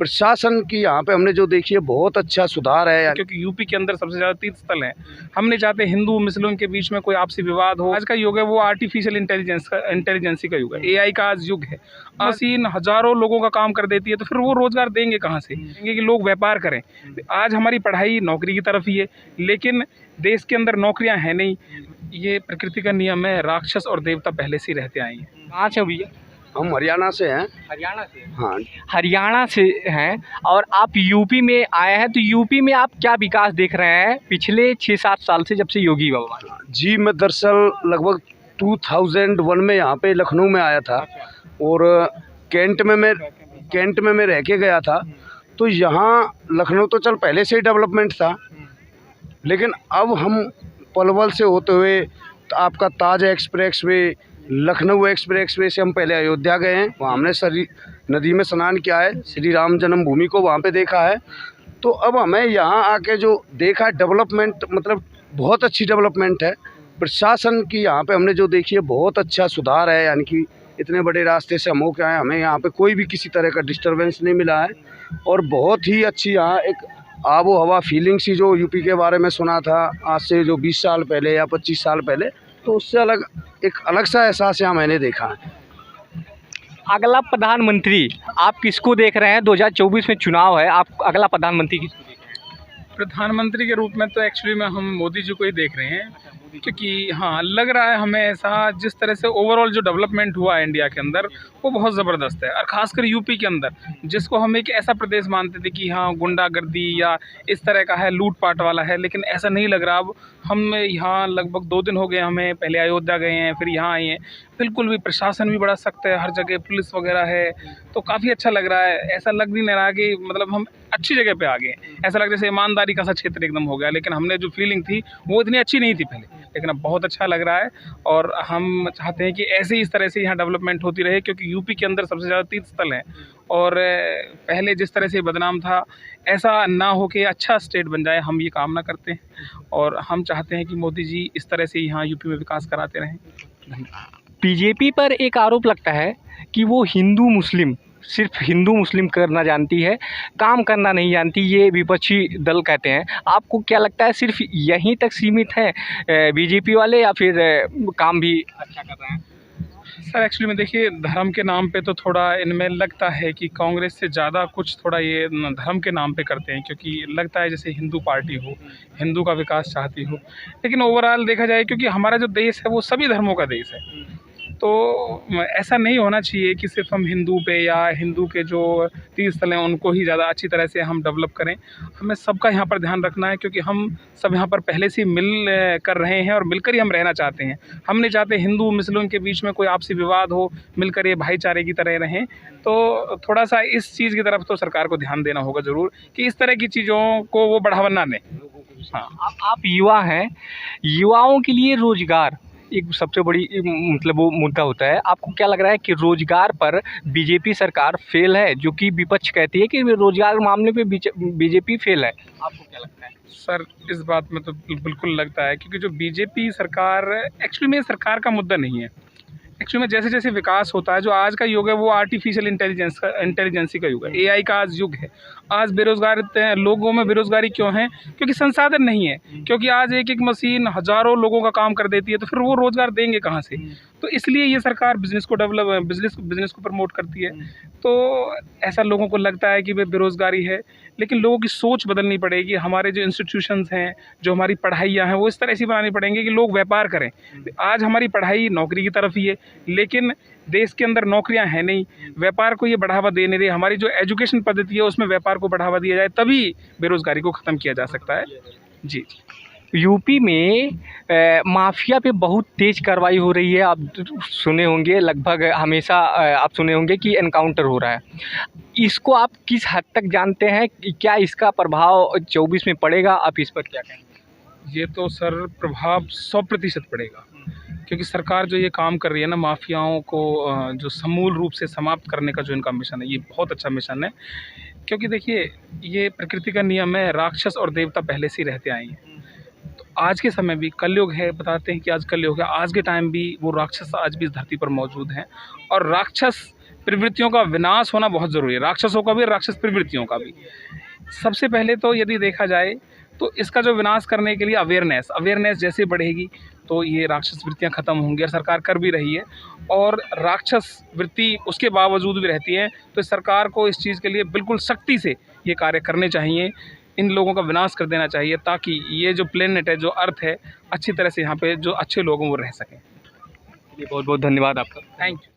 प्रशासन की यहाँ पे हमने जो देखी है बहुत अच्छा सुधार है, क्योंकि यूपी के अंदर सबसे ज़्यादा तीर्थ स्थल है। हम नहीं चाहते हिंदू मुस्लिम के बीच में कोई आपसी विवाद हो। आज का युग है वो आर्टिफिशियल इंटेलिजेंसी का युग है, एआई का आज युग है। मशीन हजारों लोगों का काम कर देती है, तो फिर वो रोजगार देंगे कहाँ से? देंगे कि लोग व्यापार करें। आज हमारी पढ़ाई नौकरी की तरफ ही है, लेकिन देश के अंदर नौकरियां हैं नहीं। ये प्रकृति का नियम है, राक्षस और देवता पहले से ही रहते आए हैं। कहाँ से हो भैया? हम हरियाणा से हैं। हरियाणा से? हाँ, हरियाणा से हैं और आप यूपी में आए हैं, तो यूपी में आप क्या विकास देख रहे हैं पिछले 6-7 साल से, जब से योगी बाबा? जी मैं दरअसल लगभग 2001 में यहाँ पे लखनऊ में आया था और कैंट में मैं रह के गया था। तो यहाँ लखनऊ तो चल पहले से ही डेवलपमेंट था, लेकिन अब हम पलवल से होते हुए आपका ताज एक्सप्रेसवे, लखनऊ एक्सप्रेसवे से हम पहले अयोध्या गए हैं। वहाँ हमने सरी नदी में स्नान किया है, श्री राम जन्मभूमि को वहाँ पे देखा है। तो अब हमें यहाँ आके जो देखा है डेवलपमेंट, मतलब बहुत अच्छी डेवलपमेंट है। प्रशासन की यहाँ पे हमने जो देखी है बहुत अच्छा सुधार है, यानी कि इतने बड़े रास्ते से हम होके आए, हमें यहाँ पे कोई भी किसी तरह का डिस्टर्बेंस नहीं मिला है। और बहुत ही अच्छी यहाँ एक आबो हवा फीलिंग सी जो यूपी के बारे में सुना था आज से जो 20 साल पहले या 25 साल पहले, तो उससे अलग एक अलग सा एहसास यहाँ मैंने देखा है। अगला प्रधानमंत्री आप किसको देख रहे हैं? 2024 में चुनाव है, आप अगला प्रधानमंत्री किसको देख रहे हैं? प्रधानमंत्री के रूप में तो एक्चुअली में हम मोदी जी को ही देख रहे हैं, क्योंकि हाँ लग रहा है हमें ऐसा, जिस तरह से ओवरऑल जो डेवलपमेंट हुआ है इंडिया के अंदर वो बहुत ज़बरदस्त है। और ख़ासकर यूपी के अंदर, जिसको हम एक ऐसा प्रदेश मानते थे कि हाँ गुंडागर्दी या इस तरह का है, लूटपाट वाला है, लेकिन ऐसा नहीं लग रहा। अब हम यहाँ लगभग 2 दिन हो गए, हमें पहले अयोध्या गए हैं फिर यहाँ आए हैं, बिल्कुल भी प्रशासन भी बड़ा सख्त है, हर जगह पुलिस वगैरह है, तो काफ़ी अच्छा लग रहा है। ऐसा लग भी नहीं रहा कि मतलब हम अच्छी जगह पे आ गए, ऐसा लग जैसे ईमानदारी का सा क्षेत्र एकदम हो गया। लेकिन हमने जो फीलिंग थी वो इतनी अच्छी नहीं थी पहले, लेकिन अब बहुत अच्छा लग रहा है। और हम चाहते हैं कि ऐसे ही इस तरह से यहाँ डेवलपमेंट होती रहे, क्योंकि यूपी के अंदर सबसे ज़्यादा तीर्थ स्थल हैं और पहले जिस तरह से बदनाम था ऐसा ना हो के अच्छा स्टेट बन जाए, हम ये कामना करते हैं। और हम चाहते हैं कि मोदी जी इस तरह से यहाँ यूपी में विकास कराते रहें। धन्यवाद। बीजेपी पर एक आरोप लगता है कि वो सिर्फ हिंदू मुस्लिम करना जानती है, काम करना नहीं जानती, ये विपक्षी दल कहते हैं। आपको क्या लगता है, सिर्फ यहीं तक सीमित है बीजेपी वाले, या फिर काम भी अच्छा कर रहे हैं? सर एक्चुअली में देखिए, धर्म के नाम पे तो थोड़ा इनमें लगता है कि कांग्रेस से ज़्यादा कुछ थोड़ा ये धर्म के नाम पे करते हैं, क्योंकि लगता है जैसे हिंदू पार्टी हो, हिंदू का विकास चाहती हो। लेकिन ओवरऑल देखा जाए, क्योंकि हमारा जो देश है वो सभी धर्मों का देश है, तो ऐसा नहीं होना चाहिए कि सिर्फ हम हिंदू पे या हिंदू के जो तीर्थ स्थल हैं उनको ही ज़्यादा अच्छी तरह से हम डेवलप करें। हमें सबका यहाँ पर ध्यान रखना है, क्योंकि हम सब यहाँ पर पहले से मिल कर रहे हैं और मिलकर ही हम रहना चाहते हैं। हम नहीं चाहते हिंदू मुस्लिम के बीच में कोई आपसी विवाद हो, मिलकर ये भाईचारे की तरह रहें। तो थोड़ा सा इस चीज़ की तरफ तो सरकार को ध्यान देना होगा ज़रूर, कि इस तरह की चीज़ों को वो बढ़ावा ना दें। हाँ, आप युवा हैं, युवाओं के लिए रोजगार एक सबसे बड़ी मतलब वो मुद्दा होता है। आपको क्या लग रहा है कि रोजगार पर बीजेपी सरकार फेल है, जो कि विपक्ष कहती है कि रोजगार मामले पे बीजेपी फेल है? आपको क्या लगता है? सर इस बात में तो बिल्कुल लगता है, क्योंकि जो बीजेपी सरकार एक्चुअली में सरकार का मुद्दा नहीं है। एक्चुअली में जैसे जैसे विकास होता है, जो आज का युग है वो आर्टिफिशियल इंटेलिजेंसी का युग है, एआई का आज युग है। आज बेरोजगार लोगों में बेरोजगारी क्यों है? क्योंकि संसाधन नहीं है, क्योंकि आज एक एक मशीन हजारों लोगों का काम कर देती है, तो फिर वो रोजगार देंगे कहाँ से? तो इसलिए ये सरकार बिजनेस को प्रमोट करती है। तो ऐसा लोगों को लगता है कि वे बेरोजगारी है, लेकिन लोगों की सोच बदलनी पड़ेगी। हमारे जो इंस्टीट्यूशंस हैं, जो हमारी पढ़ाइयाँ हैं, वो इस तरह से बनानी पड़ेंगी कि लोग व्यापार करें। आज हमारी पढ़ाई नौकरी की तरफ ही है, लेकिन देश के अंदर नौकरियां हैं नहीं, व्यापार को ये बढ़ावा दे नहीं रही। हमारी जो एजुकेशन पद्धति है उसमें व्यापार को बढ़ावा दिया जाए, तभी बेरोजगारी को ख़त्म किया जा सकता है। जी। यूपी में माफिया पे बहुत तेज कार्रवाई हो रही है। आप सुने होंगे, लगभग हमेशा आप सुने होंगे कि एनकाउंटर हो रहा है। इसको आप किस हद तक जानते हैं? क्या इसका प्रभाव 24 में पड़ेगा? आप इस पर क्या कहेंगे? ये तो सर प्रभाव 100% पड़ेगा, क्योंकि सरकार जो ये काम कर रही है ना, माफियाओं को जो समूल रूप से समाप्त करने का जो इनका मिशन है, ये बहुत अच्छा मिशन है। क्योंकि देखिए, ये प्रकृति का नियम है, राक्षस और देवता पहले से ही रहते आए हैं। तो आज के समय भी कलयुग है, बताते हैं कि आज कलयुग है, आज के टाइम भी वो राक्षस आज भी इस धरती पर मौजूद हैं। और राक्षस प्रवृत्तियों का विनाश होना बहुत ज़रूरी है, राक्षसों का भी, राक्षस प्रवृत्तियों का भी। सबसे पहले तो यदि देखा जाए तो इसका जो विनाश करने के लिए अवेयरनेस जैसे बढ़ेगी तो ये राक्षस वृत्तियाँ ख़त्म होंगी, और सरकार कर भी रही है। और राक्षस वृत्ति उसके बावजूद भी रहती है, तो सरकार को इस चीज़ के लिए बिल्कुल सख्ती से ये कार्य करने चाहिए, इन लोगों का विनाश कर देना चाहिए, ताकि ये जो प्लेनेट है, जो अर्थ है, अच्छी तरह से यहाँ पे जो अच्छे लोग हैं वो रह सकें। बहुत बहुत धन्यवाद आपका। Thank you.